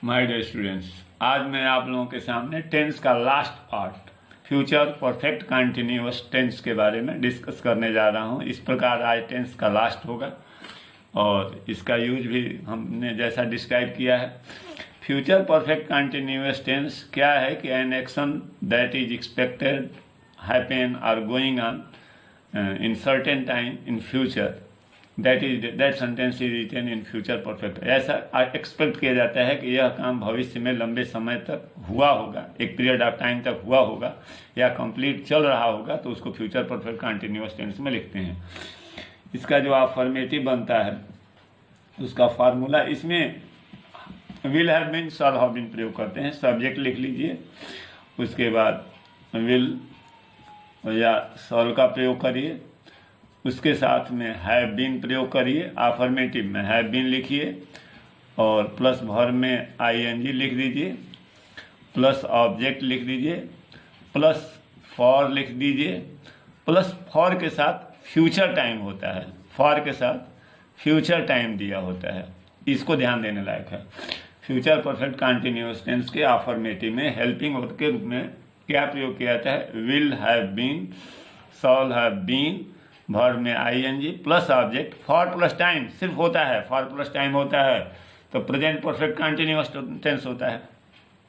My dear students, आज मैं आप लोगों के सामने टेंस का last part future perfect continuous tense के बारे में डिस्कस करने जा रहा हूं। इस प्रकार आज टेंस का लास्ट होगा और इसका यूज भी हमने जैसा डिस्क्राइब किया है। फ्यूचर परफेक्ट कंटिन्यूअस टेंस क्या है कि an action that is expected happen or going on in certain time in future, that sentence is written in future perfect. ऐसा एक्सपेक्ट किया जाता है कि यह काम भविष्य में लंबे समय तक हुआ होगा, एक पीरियड ऑफ टाइम तक हुआ होगा या कंप्लीट चल रहा होगा, तो उसको फ्यूचर परफेक्ट कंटिन्यूअस टेंस में लिखते हैं। इसका जो अफर्मेटिव बनता है उसका फार्मूला, इसमें will have been shall have been प्रयोग करते हैं। सब्जेक्ट लिख लीजिए, उसके बाद विल या शैल का प्रयोग करिए, उसके साथ में हैव बीन प्रयोग करिए। अफर्मेटिव में हैव बीन लिखिए और प्लस वर्ब में आईएनजी लिख दीजिए, प्लस ऑब्जेक्ट लिख दीजिए, प्लस फॉर लिख दीजिए, प्लस फॉर के साथ फ्यूचर टाइम होता है, फॉर के साथ फ्यूचर टाइम दिया होता है। इसको ध्यान देने लायक है। फ्यूचर परफेक्ट कंटिन्यूअस टेंस के अफर्मेटिव में हेल्पिंग वर्ब के रूप में क्या प्रयोग किया जाता है? Will have been, shall have been, verb में ING plus object, for plus time सिर्फ होता है, फॉर प्लस टाइम होता है तो प्रेजेंट परफेक्ट कंटिन्यूअस टेंस होता है।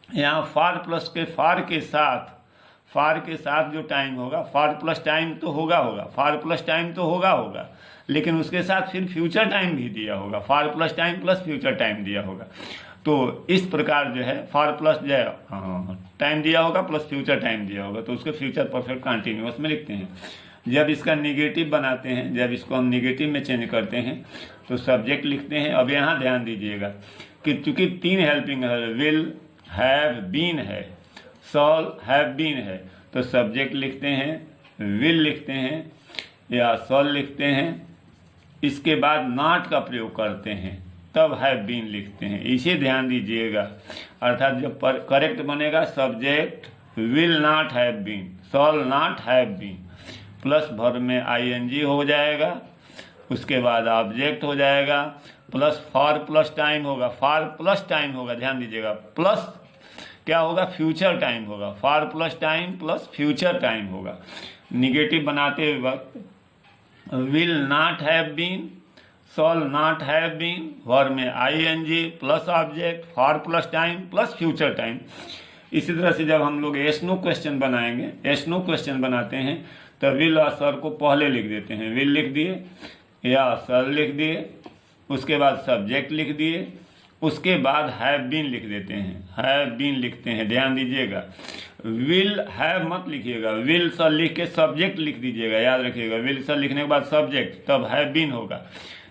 यहाँ फॉर प्लस के फॉर के साथ जो टाइम होगा, फॉर प्लस टाइम तो होगा, फॉर प्लस टाइम तो होगा, लेकिन उसके साथ फिर फ्यूचर टाइम भी दिया होगा, for plus time plus future time दिया होगा। तो इस प्रकार जो है फॉर प्लस जो है टाइम दिया होगा प्लस फ्यूचर टाइम दिया होगा, तो उसको फ्यूचर परफेक्ट कंटिन्यूअस में लिखते हैं। जब इसका निगेटिव बनाते हैं, जब इसको हम निगेटिव में चेंज करते हैं तो सब्जेक्ट लिखते हैं। अब यहाँ ध्यान दीजिएगा कि चूंकि तीन हेल्पिंग है, विल हैव बीन है, शैल हैव बीन है, तो सब्जेक्ट लिखते हैं, विल लिखते हैं या शैल लिखते हैं, इसके बाद नॉट का प्रयोग करते हैं, तब हैव बीन लिखते हैं। इसे ध्यान दीजिएगा। अर्थात जब करेक्ट बनेगा subject will not have been, shall not have been, plus verb में आईएनजी हो जाएगा, उसके बाद ऑब्जेक्ट हो जाएगा, प्लस फॉर प्लस टाइम होगा, फॉर प्लस टाइम होगा, ध्यान दीजिएगा, प्लस क्या होगा? फ्यूचर टाइम होगा, for plus time plus future time होगा। निगेटिव बनाते हुए वक्त will not have been, shall not have been, verb में ING plus object, for plus time plus future time. इसी तरह से जब हम लोग एस नो क्वेश्चन बनाएंगे, एस नो क्वेश्चन बनाते हैं तो विल और शैल को पहले लिख देते हैं, विल लिख दिए या शैल लिख दिए, उसके बाद सब्जेक्ट लिख दिए, उसके बाद हैव बीन लिख देते हैं, हैव बीन लिखते हैं। ध्यान दीजिएगा, विल हैव मत लिखिएगा, विल शैल लिख के सब्जेक्ट लिख दीजिएगा, याद रखिएगा। विल शैल लिखने के बाद सब्जेक्ट, तब हैव बीन होगा,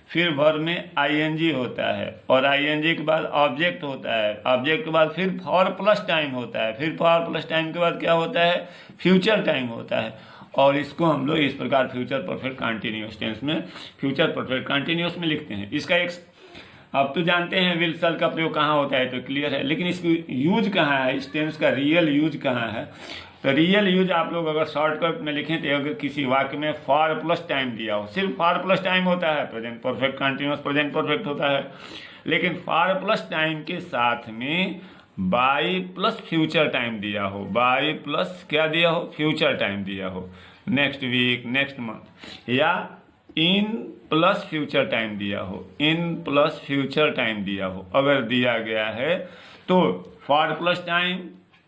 फिर वर्ब में आईएनजी होता है और आईएनजी के बाद ऑब्जेक्ट होता है, ऑब्जेक्ट के बाद फिर फॉर प्लस टाइम होता है, फिर फॉर प्लस टाइम के बाद क्या होता है? फ्यूचर टाइम होता है। और इसको हम लोग इस प्रकार फ्यूचर परफेक्ट कंटिन्यूअस टेंस में, फ्यूचर परफेक्ट कंटिन्यूअस में लिखते हैं। इसका एक अब तो जानते हैं विल शैल का प्रयोग कहाँ होता है, तो क्लियर है, लेकिन इसकी यूज कहाँ है, इस टेंस का रियल यूज कहाँ है? तो रियल यूज आप लोग अगर शॉर्टकट में लिखें तो अगर किसी वाक्य में फॉर प्लस टाइम दिया हो, सिर्फ फॉर प्लस टाइम होता है, present perfect continuous present perfect होता है, लेकिन फॉर प्लस टाइम के साथ में बाई प्लस फ्यूचर टाइम दिया हो, बाई प्लस क्या दिया हो? फ्यूचर टाइम दिया हो, नेक्स्ट वीक, नेक्स्ट मंथ, या इन प्लस फ्यूचर टाइम दिया हो, इन प्लस फ्यूचर टाइम दिया हो, अगर दिया गया है तो for plus time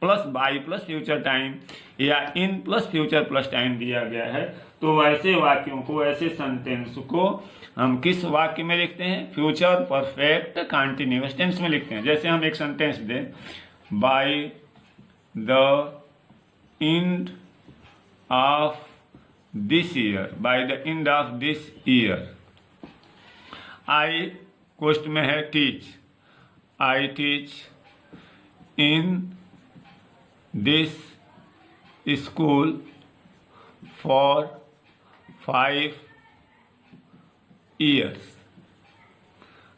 plus by plus future time या in plus future plus time दिया गया है, तो ऐसे वाक्यों को, ऐसे सेंटेंस को हम किस वाक्य में लिखते हैं? फ्यूचर परफेक्ट कंटिन्यूअस टेंस में लिखते हैं। जैसे हम एक सेंटेंस दें, bye the end of this year, bye the end of this year, I question में है teach, I teach in this school for 5 years।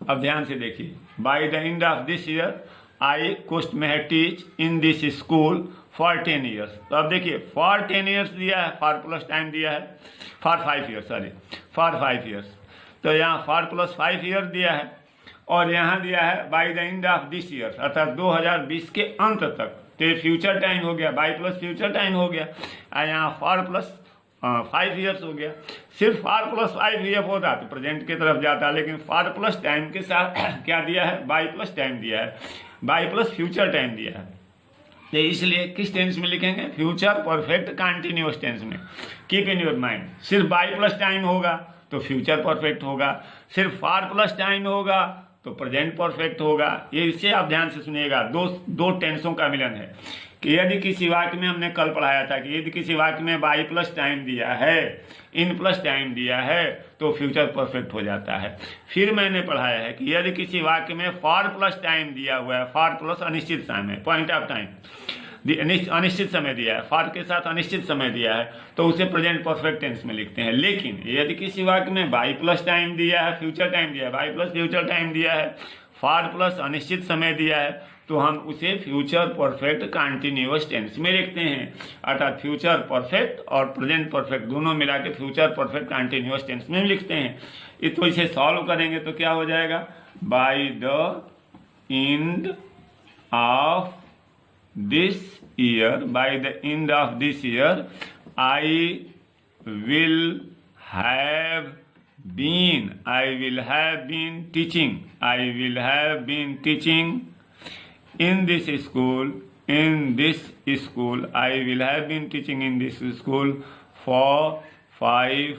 अब ध्यान से देखिए, bye the end of this year, I question में है teach in this school for 10 years। तो अब देखिए फॉर 10 years दिया है, फॉर प्लस टाइम दिया है, for 5 years, sorry for 5 years, तो यहाँ फॉर प्लस 5 years दिया है और यहाँ दिया है by the end of this year, अर्थात 2020 के अंत तक। तो ये फ्यूचर टाइम हो गया, बाई प्लस फ्यूचर टाइम हो गया, और यहाँ फॉर प्लस 5 ईयर्स हो गया। सिर्फ फॉर प्लस 5 ईयर होता तो प्रेजेंट की तरफ जाता, लेकिन फॉर प्लस टाइम के साथ क्या दिया है, बाई प्लस टाइम दिया है, बाई प्लस फ्यूचर टाइम दिया है। तो इसलिए किस टेंस में लिखेंगे, फ्यूचर परफेक्ट कंटिन्यूअस टेंस में। कीप इन योर माइंड, सिर्फ बाई प्लस टाइम होगा तो फ्यूचर परफेक्ट होगा, सिर्फ फॉर प्लस टाइम होगा तो प्रेजेंट परफेक्ट होगा। ये इससे आप ध्यान से सुनिएगा, दो टेंसों का मिलन है कि यदि किसी वाक्य में, हमने कल पढ़ाया था कि यदि किसी वाक्य में बाई प्लस टाइम दिया है, इन प्लस टाइम दिया है तो फ्यूचर परफेक्ट हो जाता है। फिर मैंने पढ़ाया है कि यदि किसी वाक्य में फॉर प्लस टाइम दिया हुआ है, फॉर प्लस अनिश्चित समय, पॉइंट ऑफ टाइम, अनिश्चित समय दिया है, फॉर के साथ अनिश्चित समय दिया है, तो उसे प्रेजेंट परफेक्ट टेंस में लिखते हैं। लेकिन यदि किसी वाक्य में बाई प्लस टाइम दिया है, फ्यूचर टाइम दिया है, बाई प्लस फ्यूचर टाइम दिया है, फॉर प्लस अनिश्चित समय दिया है, तो हम उसे फ्यूचर परफेक्ट कंटिन्यूअस टेंस में लिखते हैं। अर्थात फ्यूचर परफेक्ट और प्रेजेंट परफेक्ट दोनों मिला के फ्यूचर परफेक्ट कंटिन्यूअस टेंस में लिखते हैं। तो इसे सॉल्व करेंगे तो क्या हो जाएगा, by the end of this year, by the end of this year, I will have been teaching in this school, I will have been teaching in this school for 5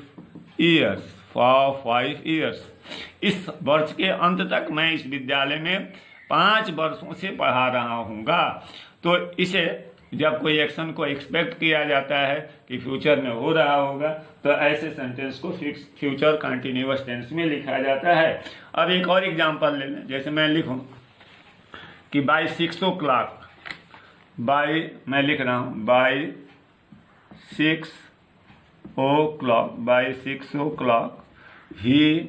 years. इस वर्ष के अंत तक मैं इस विद्यालय में 5 वर्षों से पढ़ा रहा हूँगा। तो इसे जब कोई एक्शन को एक्सपेक्ट किया जाता है कि फ्यूचर में हो रहा होगा, तो ऐसे सेंटेंस को फ्यूचर कंटिन्यूअस टेंस में लिखा जाता है। अब एक और एग्जांपल ले लें, जैसे मैं लिखूं कि बाय 6 o'clock, मैं लिख रहा हूं बाय 6 o'clock ही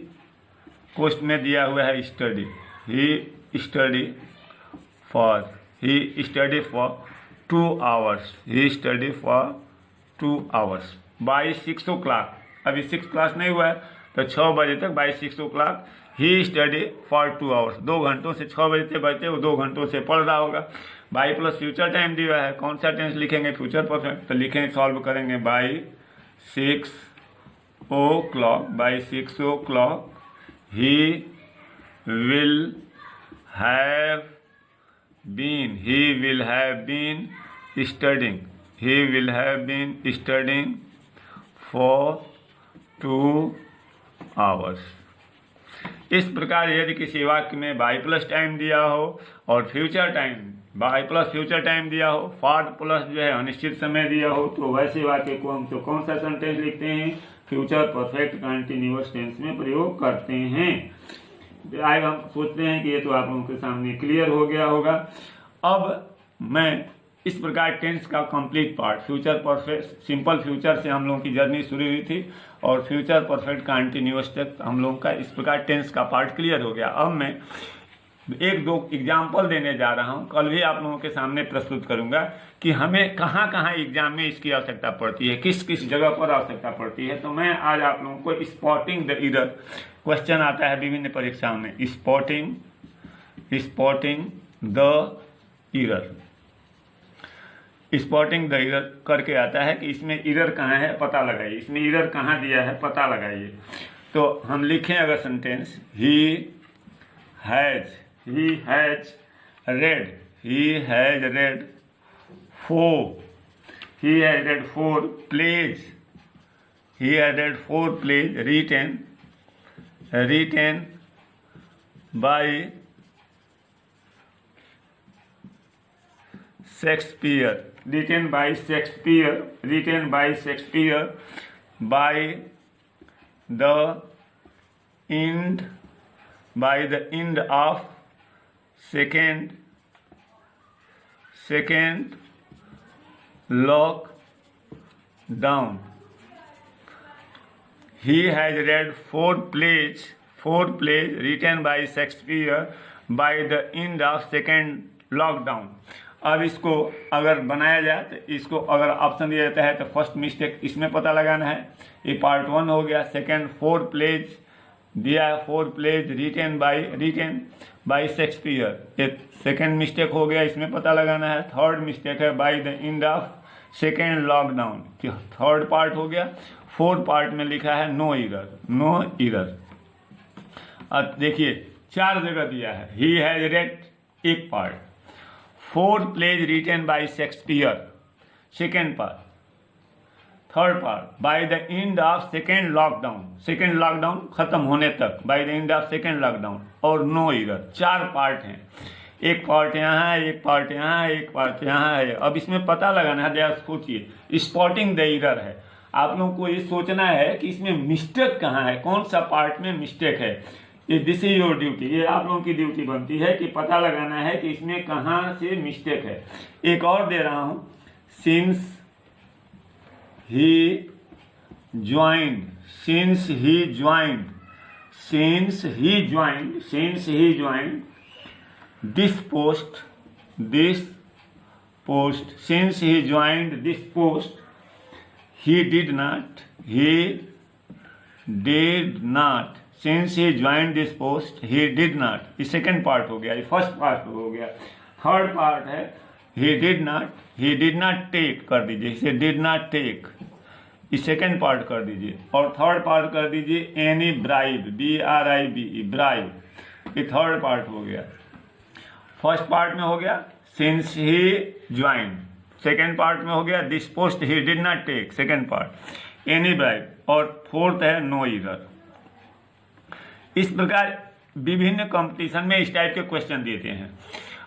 पोस्ट में दिया हुआ है study, he study for 2 hours by 6 o'clock। अभी 6 क्लास नहीं हुआ है तो 6 बजे तक, by 6 o'clock he study for 2 hours, 2 घंटों से 6 बजे बजते वो 2 घंटों से पढ़ रहा होगा। बाई प्लस फ्यूचर टाइम दिया है, कौन सा टेंस लिखेंगे, फ्यूचर परफेक्ट। तो लिखेंगे, सॉल्व करेंगे, by 6 o'clock he will have been studying for 2 hours। इस प्रकार यदि किसी वाक्य में बाई प्लस टाइम दिया हो और future time, by plus future time दिया हो, फॉर प्लस जो है अनिश्चित समय दिया हो, तो वैसे वाक्य को हम तो कौन सा सेंटेंस लिखते हैं, फ्यूचर परफेक्ट कंटिन्यूअस टेंस में प्रयोग करते हैं। आज हम सोचते हैं कि ये तो आप लोगों के सामने क्लियर हो गया होगा। अब मैं इस प्रकार टेंस का complete part, future perfect, simple future से हम लोगों की जर्नी शुरू हुई थी और फ्यूचर परफेक्ट कंटिन्यूअस तक हम लोगों का इस प्रकार टेंस का पार्ट क्लियर हो गया। अब मैं 1-2 एग्जाम्पल देने जा रहा हूं, कल भी आप लोगों के सामने प्रस्तुत करूंगा कि हमें कहाँ कहाँ एग्जाम में इसकी आवश्यकता पड़ती है, किस किस जगह पर आवश्यकता पड़ती है। तो मैं आज आप लोगों को स्पॉटिंग द एरर क्वेश्चन आता है विभिन्न परीक्षाओं में, स्पॉटिंग द एरर करके आता है कि इसमें एरर कहाँ है पता लगाइए, इसमें एरर कहाँ दिया है पता लगाइए। तो हम लिखें अगर sentence, he has read 4 plays written by Shakespeare by the end of second lockdown. He has read 4 plays written by Shakespeare by the end of second lockdown. अब इसको अगर बनाया जाए तो इसको अगर ऑप्शन दिया जाता है तो फर्स्ट मिस्टेक इसमें पता लगाना है, ये पार्ट 1 हो गया। सेकेंड 4 plays दिया है 4 प्लेज रिटेन बाई शेक्सपियर। एक सेकेंड मिस्टेक हो गया, इसमें पता लगाना है। थर्ड मिस्टेक है by the end of second lockdown, third part हो गया। फोर्थ पार्ट में लिखा है नो इरर। अब देखिए 4 जगह दिया है, ही हैज रेड एक part, 4 plays written by Shakespeare second part, third part by the end of second lockdown खत्म होने तक, by the end of second lockdown, और नो इरर। 4 पार्ट हैं, एक पार्ट यहाँ है, एक पार्ट यहाँ है, एक पार्ट यहाँ है। अब इसमें पता लगाना है, जरा सोचिए, स्पॉटिंग द इरर है। आप लोगों को ये सोचना है कि इसमें मिस्टेक कहाँ है, कौन सा पार्ट में मिस्टेक है। ये दिस इज योर ड्यूटी, ये आप लोगों की ड्यूटी बनती है कि पता लगाना है कि इसमें कहाँ से मिस्टेक है। एक और दे रहा हूँ, since he joined this post, he did not, since he joined this post he did not, ये सेकेंड पार्ट हो गया, ये फर्स्ट पार्ट हो गया। थर्ड पार्ट है he did not take कर दीजिए, इसे did not take, इस सेकेंड पार्ट कर दीजिए। और थर्ड पार्ट कर दीजिए एनी ब्राइब, BRIBE ब्राइब, ये थर्ड पार्ट हो गया। फर्स्ट पार्ट में हो गया since he join, second part में हो गया this post he did not take, second part any bribe, और फोर्थ है नो इरर। इस प्रकार विभिन्न कंपटीशन में इस टाइप के क्वेश्चन देते हैं।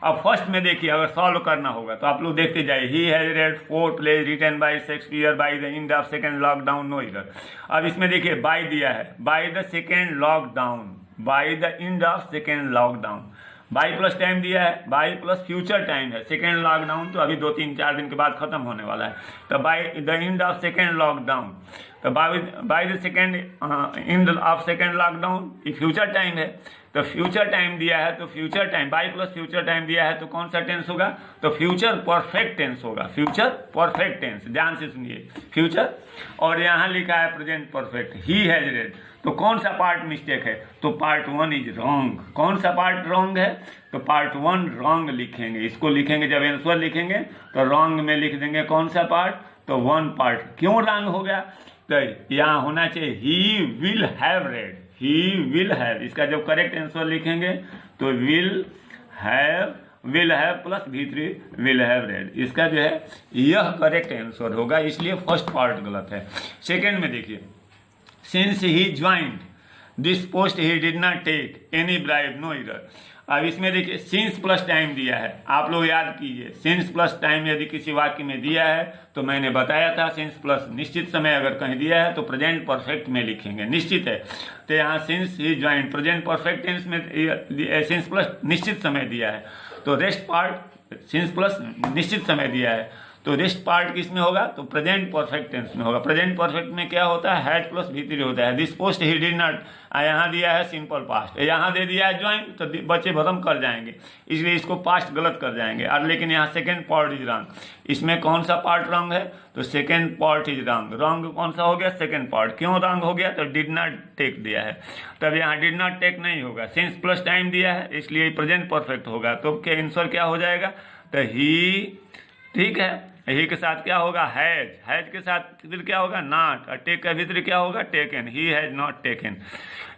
अब फर्स्ट में देखिए, अगर सॉल्व करना होगा तो आप लोग देखते जाइए, he has read 4 plays written by Shakespeare by the end of second lockdown, no error. अब इसमें देखिए बाय दिया है, by the second lockdown, by the end of second lockdown, by plus time दिया है, बाय प्लस फ्यूचर टाइम है। Second lockdown तो अभी 2-3-4 दिन के बाद खत्म होने वाला है, तो by the end of second lockdown, तो by the second end of second lockdown, ये फ्यूचर टाइम है। तो फ्यूचर टाइम दिया है, तो future time by plus future time दिया है, तो कौन सा टेंस होगा, तो फ्यूचर परफेक्ट टेंस होगा, फ्यूचर परफेक्ट टेंस, ध्यान से सुनिए, फ्यूचर। और यहाँ लिखा है present perfect, he has read, तो कौन सा पार्ट मिस्टेक है, तो पार्ट 1 इज रॉन्ग। कौन सा पार्ट रॉन्ग है, तो पार्ट 1 रॉन्ग लिखेंगे, इसको लिखेंगे, जब आंसर लिखेंगे तो रॉन्ग में लिख देंगे कौन सा पार्ट, तो 1 पार्ट। क्यों रॉन्ग हो गया, तो यहाँ होना चाहिए he will have read, he will have, इसका जब करेक्ट आंसर लिखेंगे तो will have plus V3 will have read, इसका जो है यह करेक्ट आंसर होगा, इसलिए फर्स्ट पार्ट गलत है। सेकेंड में देखिए, since he joined this post he did not take any bribe, no error. अब इसमें देखिए सिंस प्लस टाइम दिया है, आप लोग याद कीजिए, सिंस प्लस टाइम यदि किसी वाक्य में दिया है तो मैंने बताया था, सिंस प्लस निश्चित समय अगर कहीं दिया है तो प्रेजेंट परफेक्ट में लिखेंगे, निश्चित है। तो यहाँ since he join present perfect tense में सिंस प्लस निश्चित समय दिया है, तो रेस्ट पार्ट सिंस प्लस निश्चित समय दिया है, तो रेस्ट पार्ट किस में होगा, तो प्रेजेंट परफेक्ट टेंस में होगा। प्रेजेंट परफेक्ट में क्या होता है, हैड प्लस V3 होता है। This post he did not, यहाँ दिया है सिंपल पास्ट, यहाँ दे दिया है ज्वाइन, तो बच्चे भरम कर जाएंगे, इसलिए इसको पास्ट गलत कर जाएंगे। और लेकिन यहाँ सेकेंड पार्ट इज रॉन्ग, इसमें कौन सा पार्ट रॉन्ग है, तो second part is wrong. Wrong कौन सा हो गया, सेकेंड पार्ट। क्यों रॉन्ग हो गया, तो डिड नॉट टेक दिया है, तब यहाँ डिड नॉट टेक नहीं होगा, सिंस प्लस टाइम दिया है इसलिए प्रेजेंट परफेक्ट होगा। तो क्या आंसर क्या हो जाएगा, तो ही, ठीक है, ही के साथ क्या होगा, हैज के साथ फिर क्या होगा, नॉट, और टेक का भीतर क्या होगा, taken, he has not taken.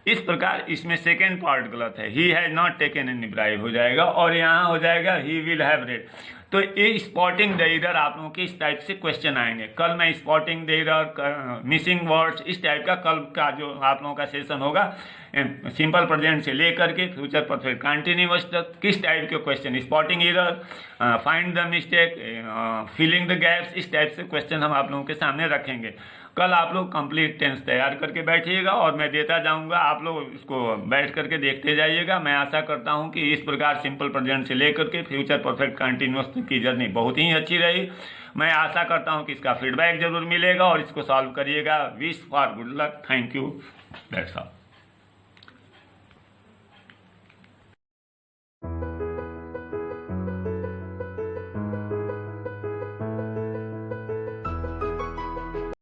इस प्रकार इसमें सेकेंड पार्ट गलत है, he has not taken any bribe हो जाएगा, और यहाँ हो जाएगा ही विल हैव रेड। तो ये स्पॉटिंग द एरर आप लोगों के इस टाइप से क्वेश्चन आएंगे। कल मैं spotting the error, missing words, इस टाइप का कल का जो आप लोगों का सेशन होगा, सिंपल प्रेजेंट से लेकर के फ्यूचर परफेक्ट कंटिन्यूअस तक, किस टाइप के question, spotting error, find the mistake, filling the gaps, इस टाइप से क्वेश्चन हम आप लोगों के सामने रखेंगे। कल आप लोग कंप्लीट टेंस तैयार करके बैठिएगा और मैं देता जाऊंगा, आप लोग इसको बैठ करके देखते जाइएगा। मैं आशा करता हूं कि इस प्रकार सिंपल प्रेजेंट से लेकर के फ्यूचर परफेक्ट कंटिन्यूअस की जर्नी बहुत ही अच्छी रही। मैं आशा करता हूं कि इसका फीडबैक जरूर मिलेगा और इसको सॉल्व करिएगा। Wish for good luck, thank you, that's all.